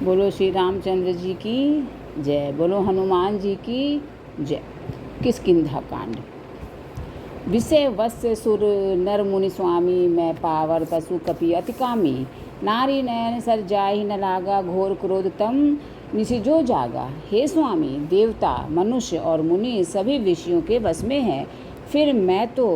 बोलो श्री रामचंद्र जी की जय। बोलो हनुमान जी की जय। किष्किंधा कांड। विषय वत्स सुर नर मुनि स्वामी, मैं पावर पशु कपि अति कामी। नारी नयन सर जाहि न लागा, घोर क्रोध तम निशिजो जागा। हे स्वामी, देवता मनुष्य और मुनि सभी विषयों के वश में हैं, फिर मैं तो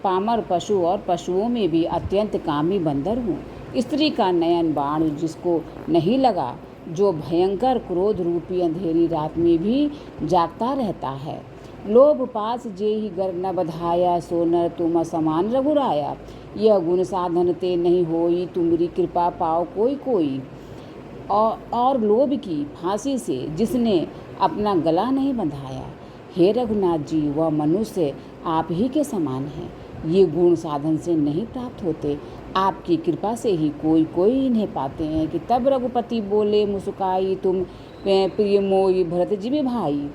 पामर पशु और पशुओं में भी अत्यंत कामी बंदर हूँ। स्त्री का नयन बाण जिसको नहीं लगा, जो भयंकर क्रोध रूपी अंधेरी रात में भी जागता रहता है। लोभ पास जेहि गर न बधाया, सो नर तुम समान रघुराया। यह गुण साधन ते नहीं होई, तुमरी कृपा पाओ कोई कोई। और लोभ की फांसी से जिसने अपना गला नहीं बंधाया। हे रघुनाथ जी, वह मनुष्य आप ही के समान हैं। ये गुण साधन से नहीं प्राप्त होते, आपकी कृपा से ही कोई कोई इन्हें पाते हैं। कि तब रघुपति बोले मुस्काई, तुम प्रिय मोई भरत जिमि भाई।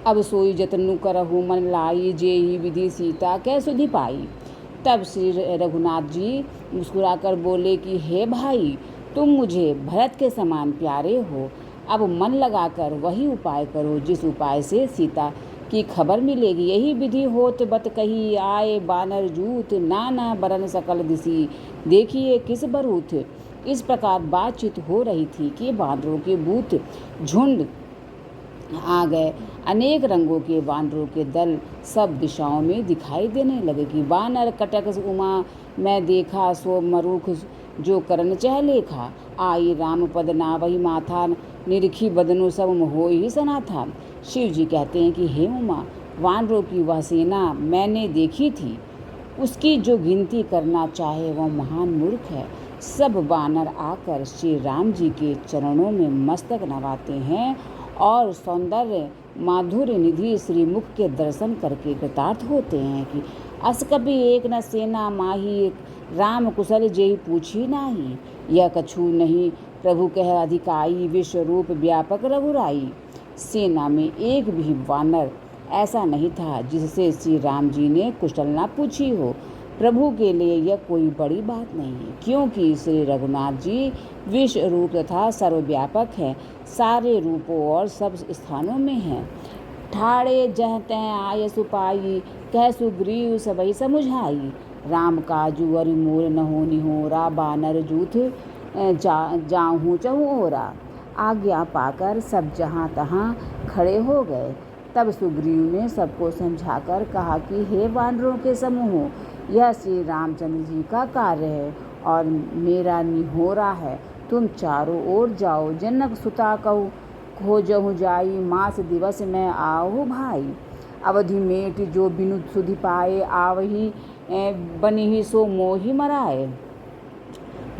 अब सोई जतनु करहु मन लाई, जेहि विधि सीता कै सुधि पाई। तब श्री रघुनाथ जी मुस्कुराकर बोले कि हे भाई, तुम मुझे भरत के समान प्यारे हो। अब मन लगाकर वही उपाय करो जिस उपाय से सीता की खबर मिलेगी। यही विधि होत बत कही, आए बानर जूथ नाना बरन सकल दिसी, देखिए किस बरूथ। इस प्रकार बातचीत हो रही थी कि बानरों के बूथ झुंड आ गए। अनेक रंगों के बानरों के दल सब दिशाओं में दिखाई देने लगे। कि बानर कटक उमा मैं देखा, सो मरूख जो करन चह लेखा। आई राम पद नावहि माथा, निरखी बदनु सब मोह ही सना था। शिव जी कहते हैं कि हे उमा, वानरों की वह सेना मैंने देखी थी, उसकी जो गिनती करना चाहे वह महान मूर्ख है। सब बानर आकर श्री राम जी के चरणों में मस्तक नवाते हैं और सौंदर्य माधुर्य निधि श्रीमुख के दर्शन करके कृतार्थ होते हैं। कि अस कभी एक न सेना माही, राम कुशल जेहि पूछी नाही। यह कछु नहीं प्रभु कह अधिकाई, विश्व रूप व्यापक रघुराई। सेना में एक भी वानर ऐसा नहीं था जिससे श्री राम जी ने कुशल न पूछी हो। प्रभु के लिए यह कोई बड़ी बात नहीं है, क्योंकि श्री रघुनाथ जी विश्व रूप तथा सर्वव्यापक हैं, सारे रूपों और सब स्थानों में हैं। ठाड़े जह तह आय सुपाई, कह सुग्रीव सबई समुझाई। राम काजू अरि मोर नहो निहोरा, बानर जूथ जाहूँ चहु ओरा। आज्ञा पाकर सब जहाँ तहाँ खड़े हो गए। तब सुग्रीव ने सबको समझाकर कहा कि हे वानरों के समूह, यह श्री रामचंद्र जी का कार्य है और मेरा निहोरा है। तुम चारों ओर जाओ, जनक सुता कहू खोजहु जाई, मास दिवस में आहु भाई। अवधि मेट जो बिनु सुधि पाए, आवही बनिहि सो मोहि मराए।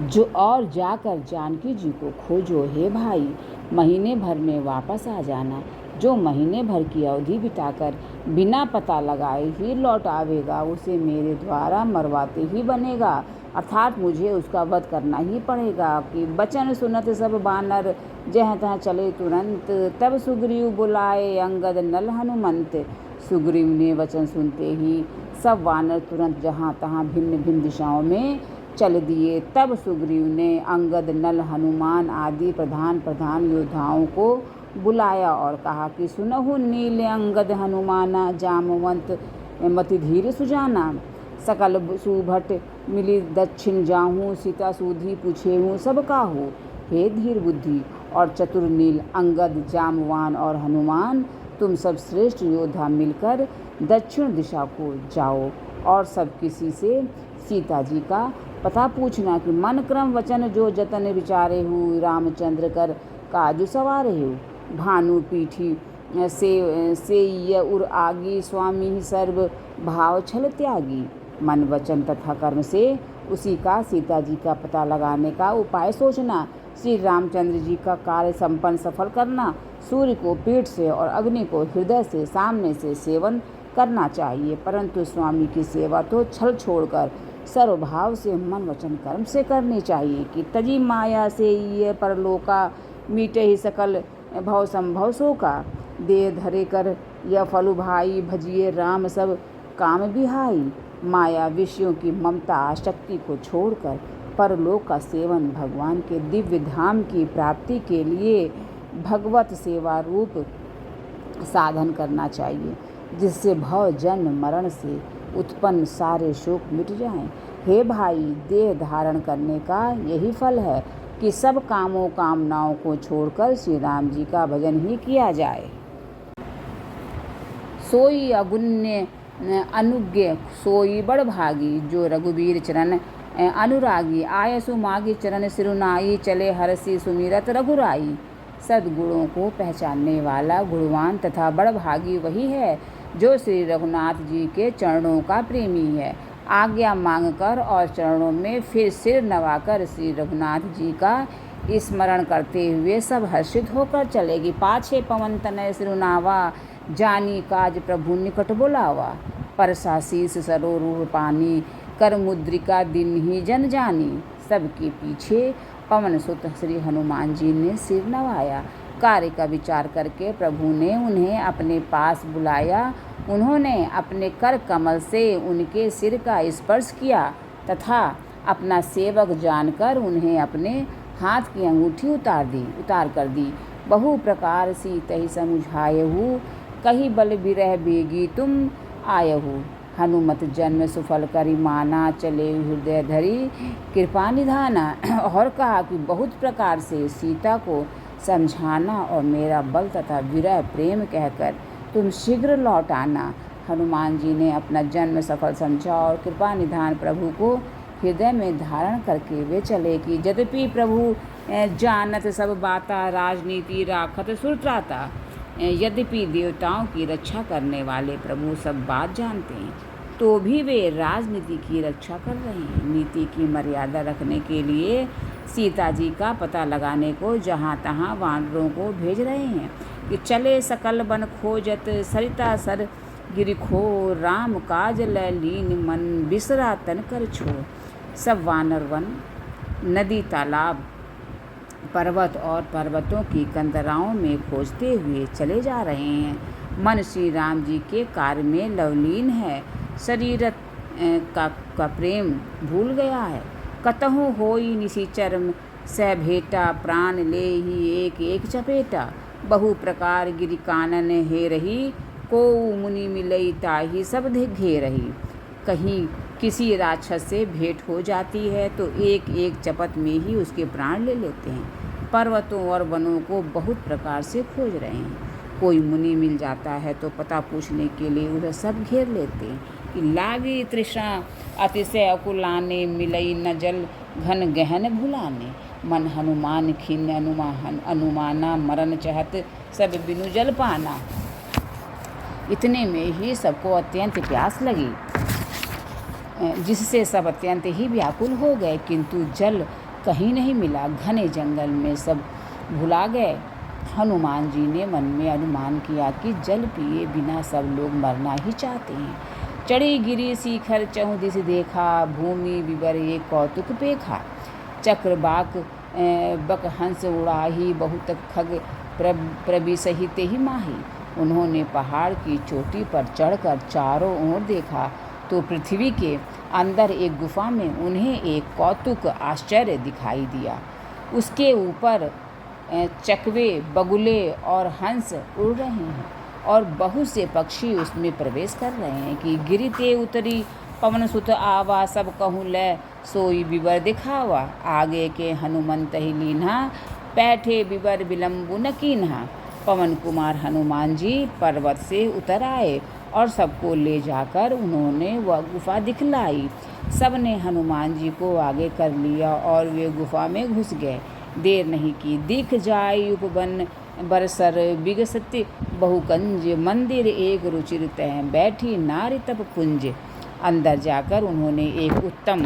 जो और जाकर जानकी जी को खोजो हे भाई, महीने भर में वापस आ जाना। जो महीने भर की अवधि बिताकर बिना पता लगाए ही लौट आवेगा, उसे मेरे द्वारा मरवाते ही बनेगा, अर्थात मुझे उसका वध करना ही पड़ेगा। कि वचन सुनत सब बानर, जहाँ तहाँ चले तुरंत। तब सुग्रीव बुलाए अंगद नल हनुमंत। सुग्रीव ने वचन सुनते ही सब वानर तुरंत जहाँ तहाँ भिन्न भिन्न दिशाओं में चल दिए। तब सुग्रीव ने अंगद नल हनुमान आदि प्रधान योद्धाओं को बुलाया और कहा कि सुनहु नील अंगद हनुमाना, जामवंत मति धीर सुजाना। सकल सुभट मिली दक्षिण जाहूँ, सीता सूधी पूछेहूँ सब काहू। हे धीर बुद्धि और चतुर नील अंगद, जामवान और हनुमान, तुम सब श्रेष्ठ योद्धा मिलकर दक्षिण दिशा को जाओ और सब किसी से सीता जी का पता पूछना। कि मन क्रम वचन जो जतन विचारे हूँ, रामचंद्र कर काजु सवारे हूँ। भानु पीठी से य उर आगी, स्वामी ही सर्व भाव छल त्यागी। मन वचन तथा कर्म से उसी का सीता जी का पता लगाने का उपाय सोचना। श्री रामचंद्र जी का कार्य संपन्न सफल करना। सूर्य को पीठ से और अग्नि को हृदय से सामने से सेवन करना चाहिए, परंतु स्वामी की सेवा तो छल छोड़कर सर्वभाव से मन वचन कर्म से करनी चाहिए। कि तजी माया से ये परलोका, मीटे ही सकल भव संभव शोका। दे धरे कर यह फलु भाई, भजिए राम सब काम बिहाई। माया विषयों की ममता शक्ति को छोड़कर परलोक का सेवन भगवान के दिव्य धाम की प्राप्ति के लिए भगवत सेवा रूप साधन करना चाहिए, जिससे भव जन्म मरण से उत्पन्न सारे शोक मिट जाएं। हे भाई, देह धारण करने का यही फल है कि सब कामों कामनाओं को छोड़कर श्री राम जी का भजन ही किया जाए। सोई अगुण्य अनुज्ञ सोई बड़ भागी, जो रघुबीर चरण अनुरागी। आयसु मागी चरण सिरुनाई, चले हरसी सुमिरत रघुराई। सद्गुणों को पहचानने वाला गुणवान तथा बड़ भागी वही है जो श्री रघुनाथ जी के चरणों का प्रेमी है। आज्ञा मांगकर और चरणों में फिर सिर नवाकर श्री रघुनाथ जी का स्मरण करते हुए सब हर्षित होकर चलेगी। पाछे पवन तनय सिरुनावा, जानी काज प्रभु निकट बुलावा। परसा शीस सरोरूह पानी, कर मुद्रिका दिन ही जन जानी। सबके पीछे पवन सुत श्री हनुमान जी ने सिर नवाया। कार्य का विचार करके प्रभु ने उन्हें अपने पास बुलाया। उन्होंने अपने कर कमल से उनके सिर का स्पर्श किया तथा अपना सेवक जानकर उन्हें अपने हाथ की अंगूठी उतार कर दी। बहु प्रकार सी तहि समुझायहु, कही बल बिरह बेगी तुम आयहु। हनुमत जन्म सुफल करी माना, चले हृदय धरी कृपा निधाना। और कहा कि बहुत प्रकार से सीता को समझाना और मेरा बल तथा विरह प्रेम कहकर तुम शीघ्र लौट आना। हनुमान जी ने अपना जन्म सफल समझा और कृपा निधान प्रभु को हृदय में धारण करके वे चले कि यद्यपि प्रभु जानत सब बाता, राजनीति राखत सुरत्राता। यद्यपि देवताओं की रक्षा करने वाले प्रभु सब बात जानते हैं, तो भी वे राजनीति की रक्षा कर रहे हैं। नीति की मर्यादा रखने के लिए सीता जी का पता लगाने को जहाँ तहाँ वानरों को भेज रहे हैं कि चले सकल बन खोजत, सरिता सर गिरि खो, राम काज लै लीन मन, बिसरा तन कर छो। सब वानर वन, नदी, तालाब, पर्वत और पर्वतों की कंदराओं में खोजते हुए चले जा रहे हैं। मन श्री राम जी के कार्य में लवलीन है, शरीर का प्रेम भूल गया है। कतहु होई निशिचर सह भेटा, प्राण ले ही एक एक चपेटा। बहु प्रकार गिरि कानन हे रही, को मुनि मिलई ताही सब घे रही। कहीं किसी राक्षस से भेंट हो जाती है तो एक एक चपत में ही उसके प्राण ले लेते हैं। पर्वतों और वनों को बहुत प्रकार से खोज रहे हैं। कोई मुनि मिल जाता है तो पता पूछने के लिए उसे सब घेर लेते हैं कि लागी तृष्णा अतिशय अकुलाने, मिलई न जल घन गहन भुलाने। मन हनुमान खिन्न अनुमाना, मरण चहत सब बिनु जल पाना। इतने में ही सबको अत्यंत प्यास लगी, जिससे सब अत्यंत ही व्याकुल हो गए, किंतु जल कहीं नहीं मिला। घने जंगल में सब भुला गए। हनुमान जी ने मन में अनुमान किया कि जल पिए बिना सब लोग मरना ही चाहते हैं। चढ़ी गिरी शिखर चहुँ दिस देखा, भूमि विवर एक कौतुक पेखा। चक्रबाक बक हंस उड़ाही, बहुत खग प्रबिसहित ही माही। उन्होंने पहाड़ की चोटी पर चढ़कर चारों ओर देखा तो पृथ्वी के अंदर एक गुफा में उन्हें एक कौतुक आश्चर्य दिखाई दिया। उसके ऊपर चकवे, बगुले और हंस उड़ रहे हैं और बहुत से पक्षी उसमें प्रवेश कर रहे हैं कि गिरिते उतरी पवन सुत आवा, सब कहूँ लै सोई बिबर दिखावा। आगे के हनुमंत ही लीन्हा, बैठे बिबर विलम्बु न कीन्हा। पवन कुमार हनुमान जी पर्वत से उतर आए और सबको ले जाकर उन्होंने वह गुफा दिखलाई। सब ने हनुमान जी को आगे कर लिया और वे गुफा में घुस गए। देर नहीं की, दिख जाय उपवन बरसर, बिगसति बहुकंज, मंदिर एक रुचिर तह, बैठी नारी तप कुंज। अंदर जाकर उन्होंने एक उत्तम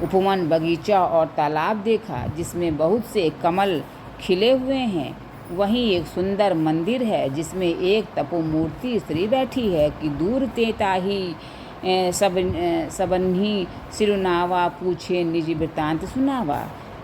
उपवन, बगीचा और तालाब देखा जिसमें बहुत से कमल खिले हुए हैं। वहीं एक सुंदर मंदिर है जिसमें एक तपोमूर्ति स्त्री बैठी है कि दूर ते ताही सबन्ही सिरुनावा, पूछे निज वृतांत सुनावा।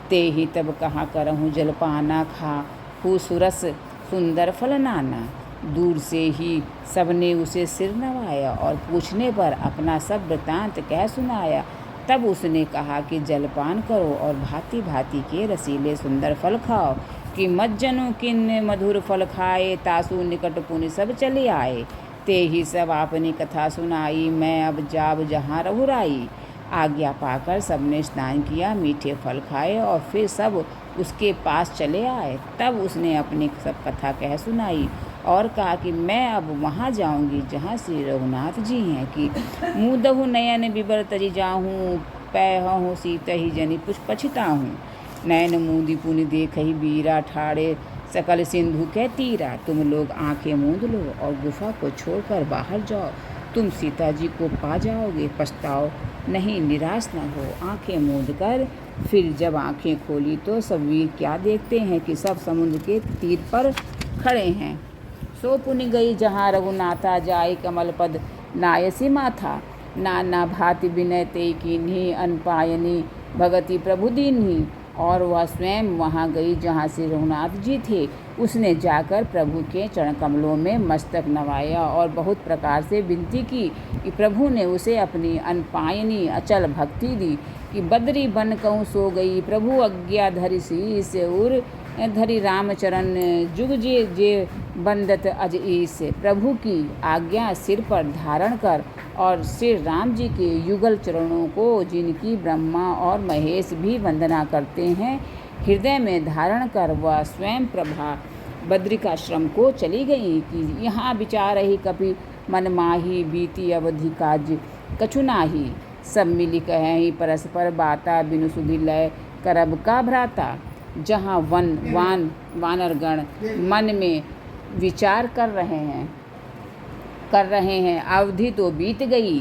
ते ही तब कहाँ करहूँ जलपाना, खा हु सुरस सुंदर फल नाना। दूर से ही सबने उसे सिर नवाया और पूछने पर अपना सब वृतांत कह सुनाया। तब उसने कहा कि जलपान करो और भांति भांति के रसीले सुंदर फल खाओ, कि मज्जनु किन मधुर फल खाए, तासु निकट पुनि सब चले आए। ते ही सब आपनी कथा सुनाई, मैं अब जाब जहाँ रघुराई। आज्ञा पाकर सबने स्नान किया, मीठे फल खाए और फिर सब उसके पास चले आए। तब उसने अपनी सब कथा कह सुनाई और कहा कि मैं अब वहाँ जाऊँगी जहाँ श्री रघुनाथ जी हैं, कि मुँदहु नयन बिबर तजी जाहूँ, पैहूँ सीत ही जनि पछिताहूँ। नयन मूंदी पुनि देख ही बीरा, ठाड़े सकल सिंधु के तीरा। तुम लोग आंखें मूंद लो और गुफा को छोड़कर बाहर जाओ, तुम सीता जी को पा जाओगे, पछताओ नहीं, निराश न हो। आंखें मूंद कर फिर जब आंखें खोली तो सब वीर क्या देखते हैं कि सब समुद्र के तीर पर खड़े हैं। सो पुनि गई जहाँ रघुनाथा, जाय कमल पद नायसी माथा। नाना भांति विनय ते कीन्ही, अनपायनी भगति प्रभु दीन्ही। और वह स्वयं वहाँ गई जहाँ से रघुनाथ जी थे। उसने जाकर प्रभु के चरण कमलों में मस्तक नवाया और बहुत प्रकार से विनती की कि प्रभु ने उसे अपनी अनपायनी अचल भक्ति दी, कि बद्री बन कहूँ सो गई, प्रभु आज्ञा धरि शीस, उर धरि रामचरण जुग जे जे बंदत अज ईस। प्रभु की आज्ञा सिर पर धारण कर और श्री राम जी के युगल चरणों को, जिनकी ब्रह्मा और महेश भी वंदना करते हैं, हृदय में धारण कर वह स्वयं प्रभा बद्रिकाश्रम को चली गई, कि यहाँ विचार ही कपि मन माही, बीती अवधि काज कछु नाही। सब मिली कहें परस्पर बाता, बिनु सुधि लय करब का भ्राता। जहाँ वानरगण मन में विचार कर रहे हैं, अवधि तो बीत गई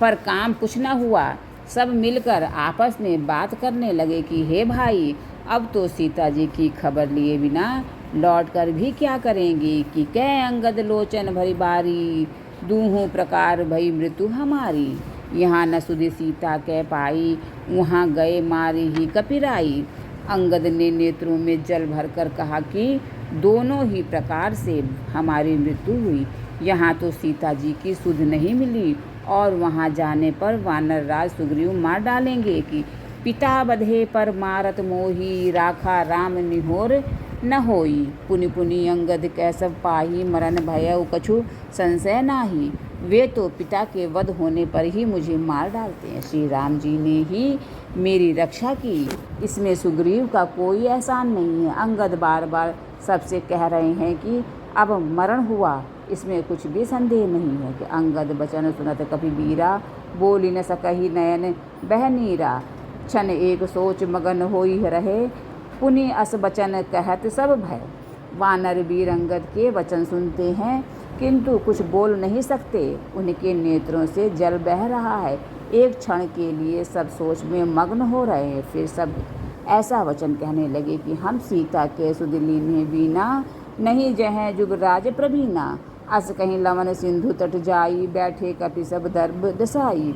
पर काम कुछ न हुआ। सब मिलकर आपस में बात करने लगे कि हे भाई, अब तो सीता जी की खबर लिए बिना लौटकर भी क्या करेंगे, कि कै अंगद लोचन भरी बारी, दूहों प्रकार भई मृत्यु हमारी। यहाँ न सुधि सीता कह पाई, वहाँ गए मारी ही कपिराई। अंगद ने नेत्रों में जल भरकर कहा कि दोनों ही प्रकार से हमारी मृत्यु हुई। यहाँ तो सीता जी की सुध नहीं मिली और वहाँ जाने पर वानर राज सुग्रीव मार डालेंगे, कि पिता बधे पर मारत मोही, राखा राम निहोर न होई। पुनि पुनि अंगद कह सब पाही, मरण भय कछु संशय नाही। वे तो पिता के वध होने पर ही मुझे मार डालते हैं, श्री राम जी ने ही मेरी रक्षा की, इसमें सुग्रीव का कोई एहसान नहीं है। अंगद बार बार सबसे कह रहे हैं कि अब मरण हुआ, इसमें कुछ भी संदेह नहीं है। कि अंगद बचन सुनत कपि बीरा, बोली न सकहि नयन बह नीरा। क्षण एक सोच मगन होई रहे, पुनि अस बचन कहत सब भय। वानर वीर अंगद के वचन सुनते हैं किंतु कुछ बोल नहीं सकते, उनके नेत्रों से जल बह रहा है। एक क्षण के लिए सब सोच में मग्न हो रहे हैं, फिर सब ऐसा वचन कहने लगे कि हम सीता के सुध लीन्हे बीना, नहीं जह जुगराज प्रवीणा। अस कहीं लवन सिंधु तट जाई, बैठे कपि सब दर्भ दसाई।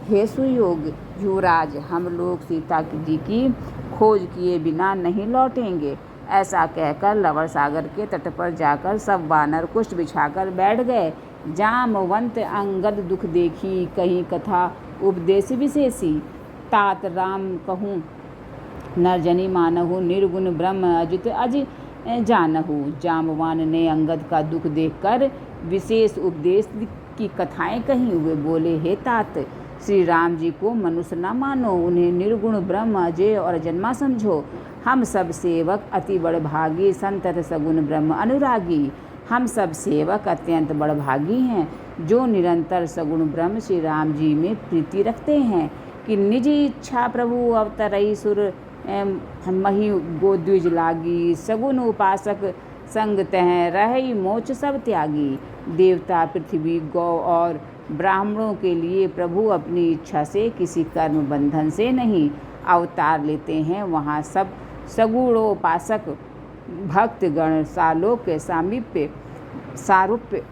हे सुयोग युवराज, हम लोग सीता जी की खोज किए बिना नहीं लौटेंगे। ऐसा कहकर लवण सागर के तट पर जाकर सब वानर कुष्ठ बिछाकर बैठ गए। जामवंत अंगद दुख देखी, कहीं कथा उपदेश विशेषी। तात राम कहूँ नरजनी मानहु, निर्गुण ब्रह्म अजित अज जानहु। जामवान ने अंगद का दुख देखकर विशेष उपदेश की कथाएं कही। हुए बोले, हे तात, श्री राम जी को मनुष्य न मानो, उन्हें निर्गुण ब्रह्म अजय और जन्मा समझो। हम सब सेवक अति बड़भागी, संतत सगुण ब्रह्म अनुरागी। हम सब सेवक अत्यंत बड़भागी हैं, जो निरंतर सगुण ब्रह्म श्री राम जी में प्रीति रखते हैं। कि निज इच्छा प्रभु अवतरई, सुर मही गोद्विज लागी। सगुण उपासक संग तह रही, मोच सब त्यागी। देवता पृथ्वी गौ और ब्राह्मणों के लिए प्रभु अपनी इच्छा से किसी कर्म बंधन से नहीं अवतार लेते हैं। वहाँ सब सगुणोपासक भक्तगण सालोक के सारूप्य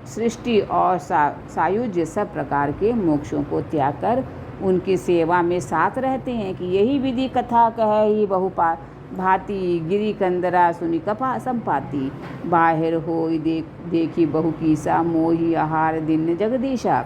सृष्टि और सायुज्य सब प्रकार के मोक्षों को त्याग कर उनकी सेवा में साथ रहते हैं। कि यही विधि कथा कह ही बहुपा भांति, गिरी कंदरा सुनि कपा संपाति। बाहिर हो देखी बहु कीसा, मोही आहार दिन जगदीशा।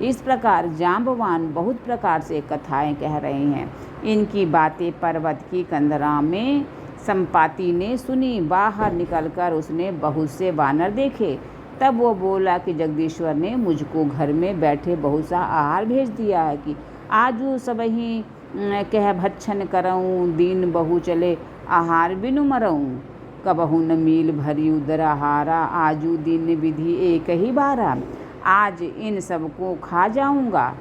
इस प्रकार जाम्बवान बहुत प्रकार से कथाएं कह रहे हैं। इनकी बातें पर्वत की कंदरा में संपाति ने सुनी। बाहर निकलकर उसने बहुत से वानर देखे। तब वो बोला कि जगदीश्वर ने मुझको घर में बैठे बहुत सा आहार भेज दिया है कि आजू सबही कह भक्षण करऊँ, दीन बहु चले आहार बिनु मरऊँ। कबहू न मील भरी उदर आहारा, आजू दिन विधि एक ही बारा। आज इन सबको खा जाऊँगा।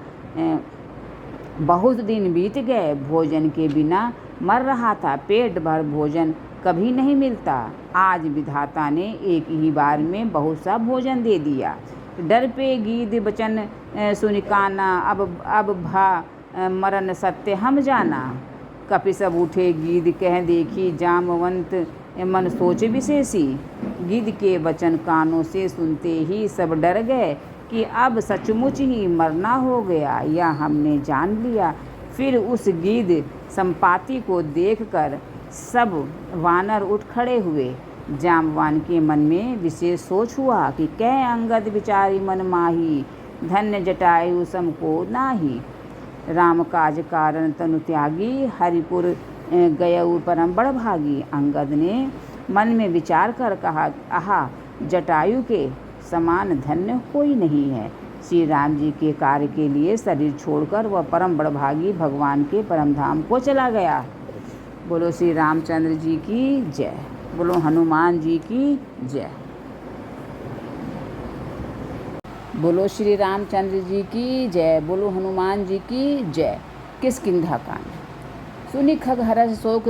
बहुत दिन बीत गए, भोजन के बिना मर रहा था। पेट भर भोजन कभी नहीं मिलता। आज विधाता ने एक ही बार में बहुत सा भोजन दे दिया। डर पे गीद बचन सुनिकाना, अब भा मरण सत्य हम जाना। कपि सब उठे गीद कह देखी, जामवंत मन सोच विशेषी। गिद्ध के वचन कानों से सुनते ही सब डर गए कि अब सचमुच ही मरना हो गया, या हमने जान लिया। फिर उस गिद्ध संपाति को देखकर सब वानर उठ खड़े हुए। जाम्बवान के मन में विशेष सोच हुआ कि कह अंगद विचारी मन माही, धन्य जटायु सम को नाही। राम काज कारण तनु त्यागी, हरिपुर गयऊ परम बड़ भागी। अंगद ने मन में विचार कर कहा, आहा, जटायु के समान धन्य कोई नहीं है। श्री राम जी के कार्य के लिए शरीर छोड़कर वह परम बड़भागी भगवान के परम धाम को चला गया। बोलो श्री रामचंद्र जी की जय। बोलो हनुमान जी की जय। बोलो श्री रामचंद्र जी की जय। बोलो हनुमान जी की जय। किष्किंधा कांड। सुनि खग हरष शोक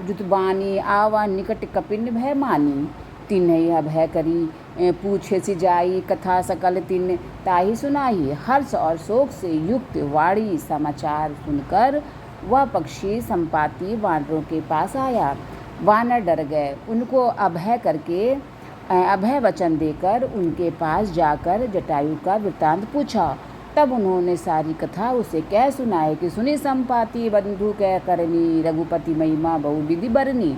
जुतबानी, आवा निकट कपिन भय मानी। तिन्ह भय करी पूछे सी जाई, कथा सकल तिन ताही सुनाई। हर्ष और शोक से युक्त वाणी समाचार सुनकर वह पक्षी संपाति वानरों के पास आया। वानर डर गए। उनको अभय वचन देकर उनके पास जाकर जटायु का वृत्तांत पूछा। तब उन्होंने सारी कथा उसे कह सुनाई कि सुनी संपाति बंधु कह करनी, रघुपति महिमा बहुविधि बरनी।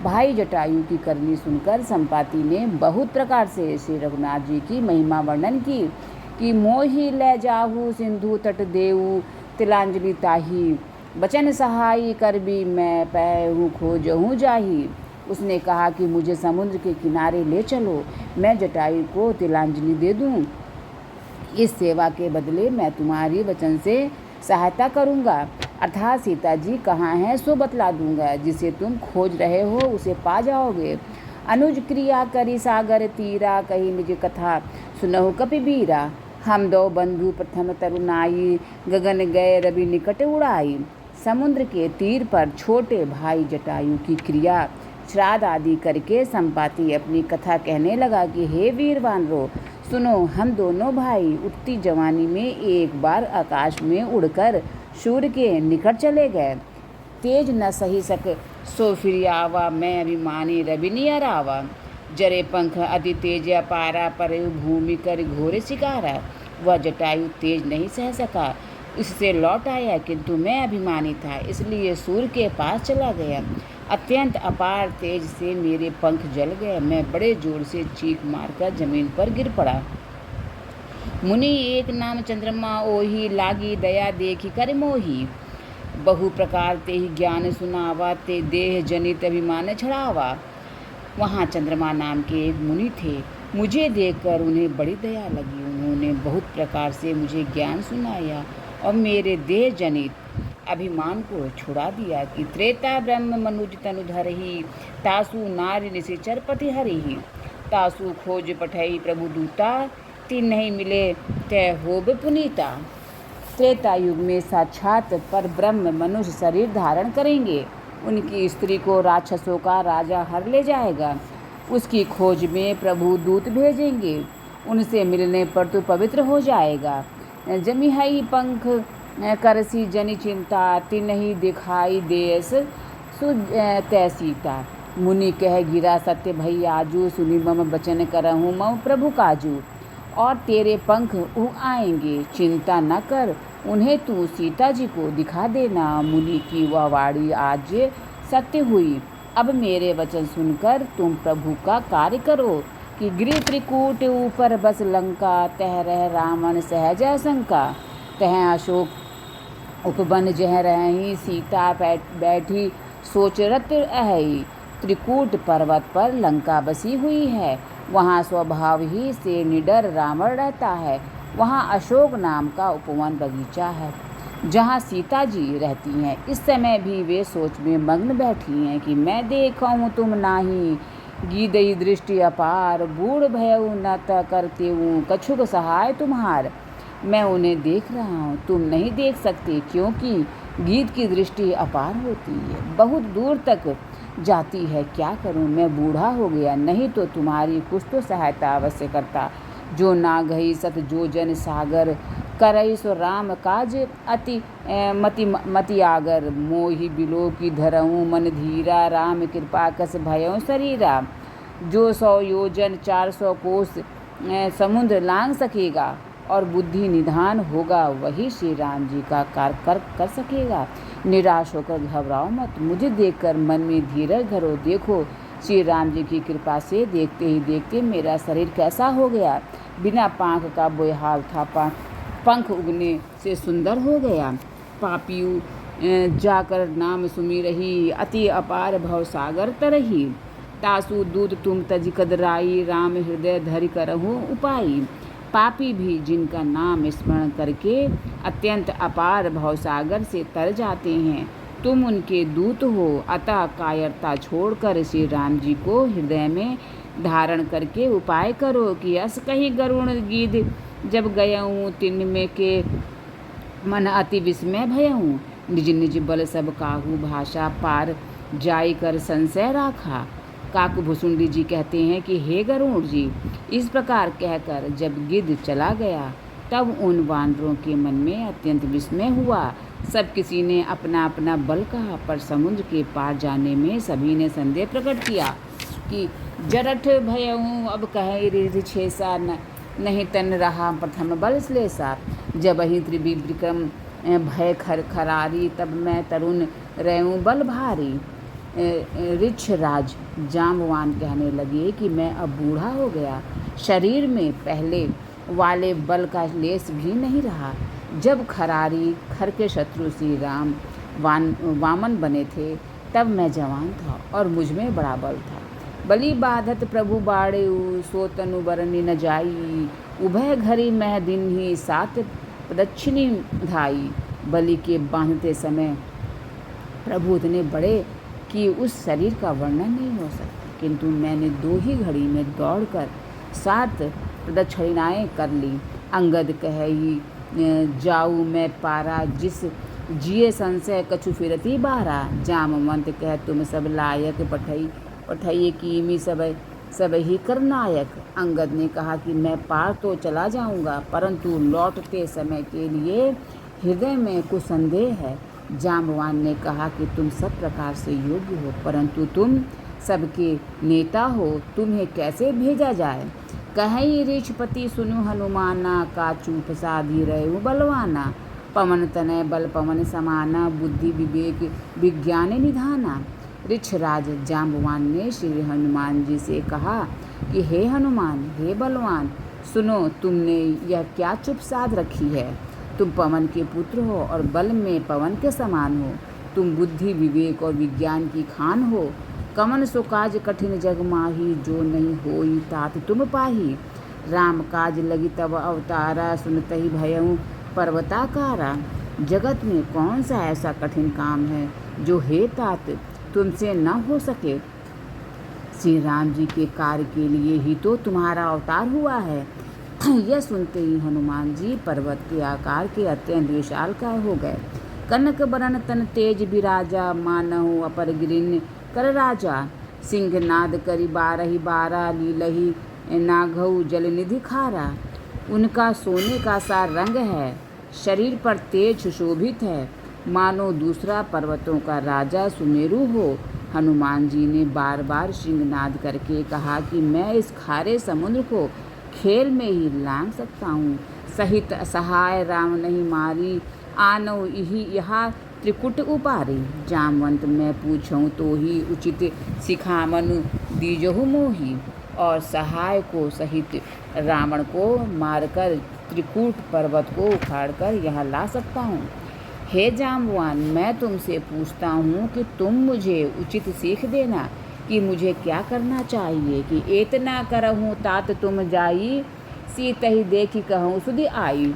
भाई जटायु की करनी सुनकर संपाति ने बहुत प्रकार से श्री रघुनाथ जी की महिमा वर्णन की कि मोहि ले जाहू सिंधु तट देऊ, तिलांजलि ताही बचन सहाई, कर भी मैं पैहू खोजहूँ जाही। उसने कहा कि मुझे समुद्र के किनारे ले चलो, मैं जटायु को तिलांजलि दे दूँ। इस सेवा के बदले मैं तुम्हारी वचन से सहायता करूँगा, अर्थात सीता जी कहाँ हैं सो बतला दूँगा। जिसे तुम खोज रहे हो उसे पा जाओगे। अनुज क्रिया करी सागर तीरा, कही निज कथा सुनहु कपिबीरा। हम दो बंधु प्रथम तरुणाई, गगन गए रवि निकट उड़ाई। समुद्र के तीर पर छोटे भाई जटायु की क्रिया श्राद्ध आदि करके संपाति अपनी कथा कहने लगा कि हे वीर वानरों, सुनो, हम दोनों भाई उठती जवानी में एक बार आकाश में उड़कर सूर्य के निकट चले गए। तेज न सही सक सो फिर आवा, मैं अभिमानी रवि अरावा। जरे पंख अति तेज अपारा, पर भूमि कर घोर शिकारा। वह जटायु तेज नहीं सह सका, इससे लौट आया, किंतु मैं अभिमानी था इसलिए सूर्य के पास चला गया। अत्यंत अपार तेज से मेरे पंख जल गए। मैं बड़े जोर से चीख मारकर जमीन पर गिर पड़ा। मुनि एक नाम चंद्रमा ओही, लागी दया देखी कर मोही। बहु प्रकार ते ही ज्ञान सुनावा, ते देह जनित अभिमान छड़ावा। वहाँ चंद्रमा नाम के एक मुनि थे। मुझे देखकर उन्हें बड़ी दया लगी। उन्होंने बहुत प्रकार से मुझे ज्ञान सुनाया और मेरे देह जनित अभिमान को छुड़ा दिया कि त्रेता ब्रह्म मनुज तनु धरही, तासु नारी निशिचर पति हरिही। तासु खोज पठई प्रभु दूता, तीन नहीं मिले तय होब पुनीता। त्रेता युग में साक्षात पर ब्रह्म मनुष्य शरीर धारण करेंगे। उनकी स्त्री को राक्षसों का राजा हर ले जाएगा। उसकी खोज में प्रभु दूत भेजेंगे। उनसे मिलने पर तो पवित्र हो जाएगा। जमिहई पंख करसी जनि चिंता, तिन्हि दिखाई देस तै सीता। मुनि कह गिरा सत्य भई आजू, सुनि मम वचन करहूँ मम प्रभु काजू। और तेरे पंख आएंगे, चिंता न कर, उन्हें तू सीता जी को दिखा देना। मुनि की वह वाणी आज सत्य हुई। अब मेरे वचन सुनकर तुम प्रभु का कार्य करो। कि गिरि त्रिकूट ऊपर बस लंका, तह रह रावण सहज शंका। तह अशोक उपवन जह रही, सीता बैठी सोचरत अहई। त्रिकूट पर्वत पर लंका बसी हुई है, वहाँ स्वभाव ही से निडर रावण रहता है। वहाँ अशोक नाम का उपवन बगीचा है, जहाँ सीता जी रहती हैं। इस समय भी वे सोच में मग्न बैठी हैं कि मैं देखूँ तुम नाही, गीदई दृष्टि अपार। बूढ़ भयउ न त करते हूँ, कछुक सहाय तुम्हार। मैं उन्हें देख रहा हूँ, तुम नहीं देख सकते, क्योंकि गीत की दृष्टि अपार होती है, बहुत दूर तक जाती है। क्या करूँ, मैं बूढ़ा हो गया, नहीं तो तुम्हारी कुछ तो सहायता अवश्य करता। जो ना गई सत जो जन सागर, करई सो राम काज अति मति आगर। मोहि बिलो की धरऊँ मन धीरा, राम कृपा कस भयउ शरीरा। जो 100 योजन 400 कोस समुद्र लांग सकेगा और बुद्धि निधान होगा, वही श्री राम जी का कार्य कर सकेगा। निराश होकर घबराओ मत, मुझे देखकर मन में धीरज धरो। देखो श्री राम जी की कृपा से देखते ही देखते मेरा शरीर कैसा हो गया। बिना पाँख का बोयहाल था, पंख उगने से सुंदर हो गया। पापियू जाकर नाम सुमी रही, अति अपार भव सागर तरही। तासु दूत तुम तज कदराई, राम हृदय धरि करहु उपाई। पापी भी जिनका नाम स्मरण करके अत्यंत अपार भवसागर से तर जाते हैं, तुम उनके दूत हो। अतः कायरता छोड़कर श्री राम जी को हृदय में धारण करके उपाय करो कि अस कहीं गरुण गीध जब गयऊँ, तिन में के मन अति विस्मय भयऊँ। निज निज बल सब काहू, भाषा पार जाई कर संशय राखा। काकभुसुंडी जी कहते हैं कि हे गरुड़ जी, इस प्रकार कहकर जब गिद्ध चला गया, तब उन वानरों के मन में अत्यंत विस्मय हुआ। सब किसी ने अपना अपना बल कहा, पर समुद्र के पार जाने में सभी ने संदेह प्रकट किया कि जरठ भयऊँ अब कहे रिधि छेसा, नहीं तन रहा प्रथम बल श्लेषा। जब ही त्रिविक्रम भय खरारी, तब मैं तरुण रहूँ बल भारी। ऋक्षराज जाम्बवान कहने लगे कि मैं अब बूढ़ा हो गया, शरीर में पहले वाले बल का लेस भी नहीं रहा। जब खरारी खर के शत्रु श्री राम वामन बने थे, तब मैं जवान था और मुझ में बड़ा बल था। बलि बाधत प्रभु बाड़े, सो तनु बरनी न जाई। उभय घरी मह दिन ही, सात प्रदक्षिणी धाई। बलि के बांधते समय प्रभु इतने बड़े कि उस शरीर का वर्णन नहीं हो सकता, किंतु मैंने 2 ही घड़ी में दौड़कर 7 प्रदक्षिणाएँ कर ली। अंगद कही जाऊ मैं पारा, जिस जिए संशय कछु फिरती बारा। जामवंत कह तुम सब लायक, पठई कीमी सब ही करनायक। अंगद ने कहा कि मैं पार तो चला जाऊंगा, परंतु लौटते समय के लिए हृदय में कुछ संदेह है। जाम्बवान ने कहा कि तुम सब प्रकार से योग्य हो, परंतु तुम सबके नेता हो, तुम्हें कैसे भेजा जाए। कहीं ऋषपति सुनु हनुमाना, काचू फसादी रहु बलवाना। पवन तनय बल पवन समाना, बुद्धि विवेक विज्ञान निधाना। ऋक्षराज जाम्बवान ने श्री हनुमान जी से कहा कि हे हनुमान, हे बलवान, सुनो, तुमने यह क्या चुप साध रखी है। तुम पवन के पुत्र हो और बल में पवन के समान हो। तुम बुद्धि विवेक और विज्ञान की खान हो। कमन सो काज कठिन जग माही, जो नहीं होई तात तुम पाही। राम काज लगी तब अवतारा, सुनतहि भयऊँ पर्वताकारा। जगत में कौन सा ऐसा कठिन काम है जो हे तात तुमसे न हो सके। श्री राम जी के कार्य के लिए ही तो तुम्हारा अवतार हुआ है। यह सुनते ही हनुमान जी पर्वत के आकार के अत्यंत विशालकाय हो गए। कनक बरन तन तेज बिराजा, मानहु अपर गिरिन कर राजा। सिंह नाद करी 12 लीलही, नाघऊ जल निधि खारा। उनका सोने का सा रंग है, शरीर पर तेज सुशोभित है, मानो दूसरा पर्वतों का राजा सुमेरु हो। हनुमान जी ने बार बार सिंहनाद करके कहा कि मैं इस खारे समुद्र को खेल में ही लांग सकता हूँ। सहित सहाय राम नहीं मारी, आनौ यही यहाँ त्रिकुट उपारी। जामवंत मैं पूछूँ तो ही उचित सिखामनु दीजहु मोही। और सहाय को सहित रावण को मारकर त्रिकूट पर्वत को उखाड़कर यहाँ ला सकता हूँ। हे जाम्बवान, मैं तुमसे पूछता हूँ कि तुम मुझे उचित सीख देना कि मुझे क्या करना चाहिए। कि एतना करहूँ तात तुम जाई, सीत ही देखी कहूँ सुधि आई।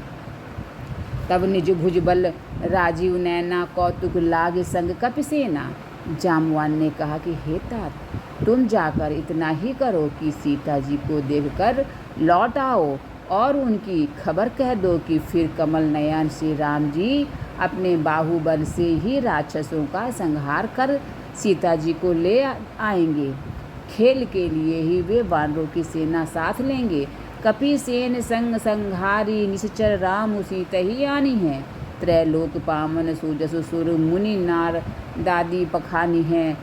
तब निज भुजबल राजीव नैना, कौतुक लागे संग कपिसेना। जाम्बवान ने कहा कि हे तात, तुम जाकर इतना ही करो कि सीता जी को देखकर लौट आओ और उनकी खबर कह दो कि फिर कमल नयन श्री राम जी अपने बाहुबल से ही राक्षसों का संहार कर सीता जी को ले आएंगे। खेल के लिए ही वे वानरों की सेना साथ लेंगे। कपिसेन संग संहारी, निश्चर राम सीता ही आनी है। त्रैलोक पावन सुजसु सुर, मुनि नार दादी पखानी है।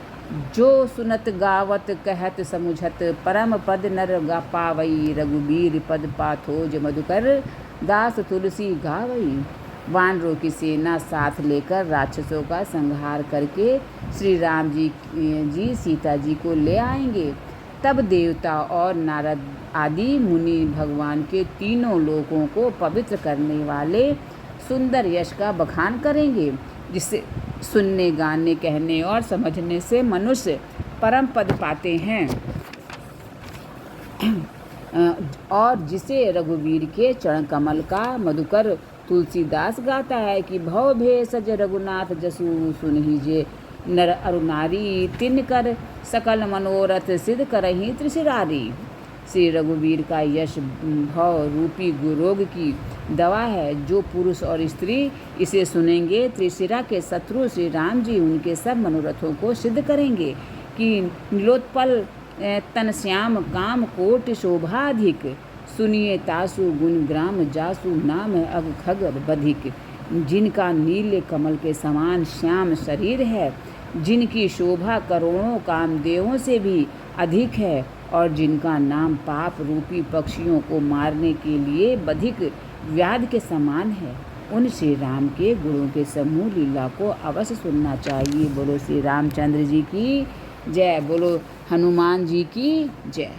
जो सुनत गावत कहत समुझत, परम पद नर गा पावई। रघुबीर पद पाथोज मधुकर, दास तुलसी गावई। वानरों की सेना साथ लेकर राक्षसों का संहार करके श्री राम जी सीता जी को ले आएंगे। तब देवता और नारद आदि मुनि भगवान के तीनों लोकों को पवित्र करने वाले सुंदर यश का बखान करेंगे, जिसे सुनने, गाने, कहने और समझने से मनुष्य परम पद पाते हैं और जिसे रघुवीर के चरण कमल का मधुकर तुलसीदास गाता है कि भव भेषज रघुनाथ जसु सुनहिजे, नर अरु नारी तिन कर सकल मनोरथ सिद्ध करही त्रिशिरारी। श्री रघुवीर का यश भव रूपी रोग की दवा है। जो पुरुष और स्त्री इसे सुनेंगे, त्रिशिरा के शत्रु श्री राम जी उनके सब मनोरथों को सिद्ध करेंगे। कि नीलोत्पल तन श्याम, काम कोट शोभाधिक, सुनिए तासु गुण ग्राम जासु, नाम अग खग बधिक। जिनका नील कमल के समान श्याम शरीर है, जिनकी शोभा करोड़ों कामदेवों से भी अधिक है और जिनका नाम पाप रूपी पक्षियों को मारने के लिए बधिक व्याध के समान है, उन श्री राम के गुणों के समूह लीला को अवश्य सुनना चाहिए। बोलो श्री रामचंद्र जी की जय, बोलो हनुमान जी की जय।